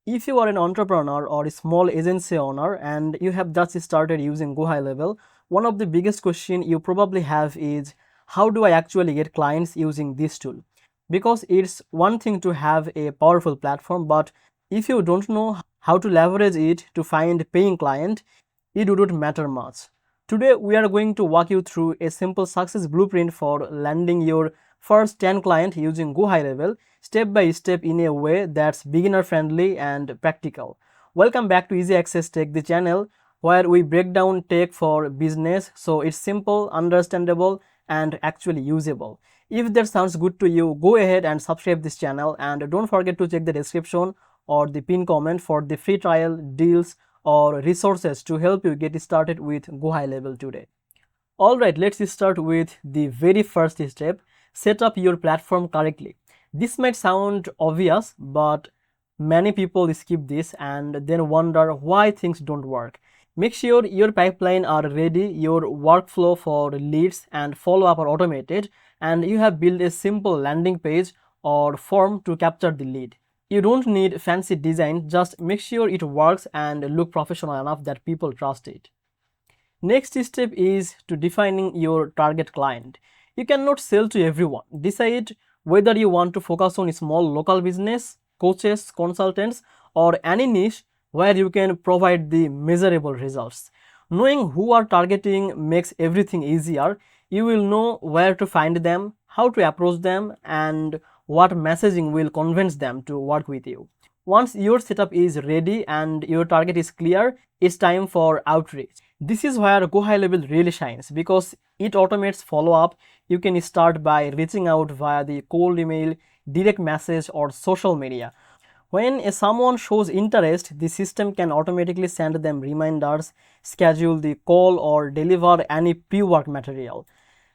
If you are an entrepreneur or a small agency owner and you have just started using GoHighLevel, one of the biggest questions you probably have is how do I actually get clients using this tool? Because it's one thing to have a powerful platform, but if you don't know how to leverage it to find paying client, it wouldn't matter much. Today we are going to walk you through a simple success blueprint for landing your first 10 clients using GoHighLevel step by step in a way that's beginner friendly and practical. Welcome back to Easy Access Tech, the channel where we break down tech for business so it's simple, understandable, and actually usable. If that sounds good to you, go ahead and subscribe this channel and don't forget to check the description or the pin comment for the free trial, deals, or resources to help you get started with GoHighLevel today. Alright, let's start with the very first step. Set up your platform correctly. This might sound obvious, but many people skip this and then wonder why things don't work. Make sure your pipeline are ready, your workflow for leads and follow-up are automated, and you have built a simple landing page or form to capture the lead. You don't need fancy design, just make sure it works and look professional enough that people trust it. Next step is to defining your target client. You cannot sell to everyone. Decide whether you want to focus on small local business, coaches, consultants, or any niche where you can provide the measurable results. Knowing who are targeting makes everything easier. You will know where to find them, how to approach them, and what messaging will convince them to work with you. Once your setup is ready and your target is clear, it's time for outreach. This is where GoHighLevel really shines because it automates follow-up. You can start by reaching out via the cold email, direct message, or social media. When someone shows interest, the system can automatically send them reminders, schedule the call, or deliver any pre-work material.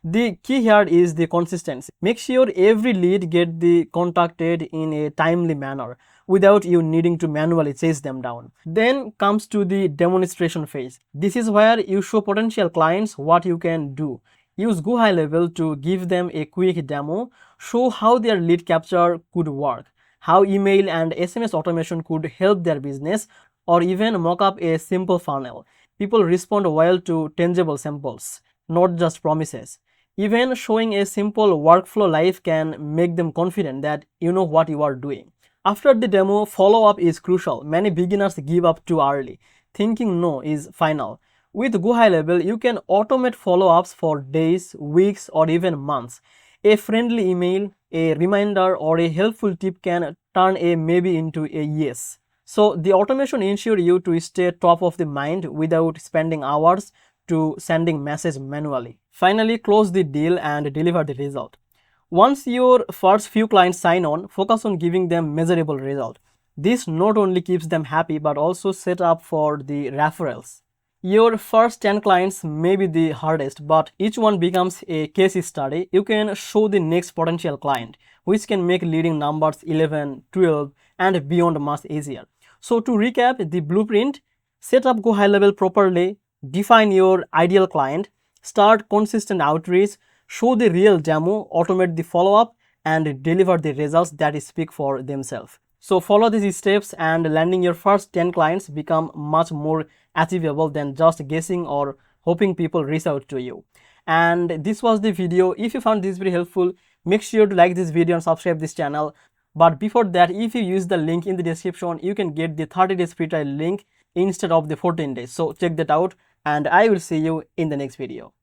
The key here is the consistency. Make sure every lead get the contacted in a timely manner without you needing to manually chase them down. Then comes to the demonstration phase. This is where you show potential clients what you can do. Use GoHighLevel to give them a quick demo, show how their lead capture could work, how email and SMS automation could help their business, or even mock up a simple funnel. People respond well to tangible samples, not just promises. Even showing a simple workflow live can make them confident that you know what you are doing. After the demo, follow-up is crucial. Many beginners give up too early, thinking no is final. With GoHighLevel, you can automate follow-ups for days, weeks, or even months. A friendly email, a reminder, or a helpful tip can turn a maybe into a yes. So the automation ensures you to stay top of the mind without spending hours to sending message manually. Finally, close the deal and deliver the result. Once your first few clients sign on, focus on giving them measurable result. This not only keeps them happy but also set up for the referrals. Your first 10 clients may be the hardest, but each one becomes a case study. You can show the next potential client, which can make leading numbers 11, 12, and beyond much easier. So to recap the blueprint, set up GoHighLevel properly, define your ideal client, start consistent outreach, show the real demo, automate the follow-up, and deliver the results that speak for themselves. So follow these steps and landing your first 10 clients become much more achievable than just guessing or hoping people reach out to you. And this was the video. If you found this very helpful, make sure to like this video and subscribe this channel. But before that, if you use the link in the description, you can get the 30 days free trial link instead of the 14 days. So check that out and I will see you in the next video.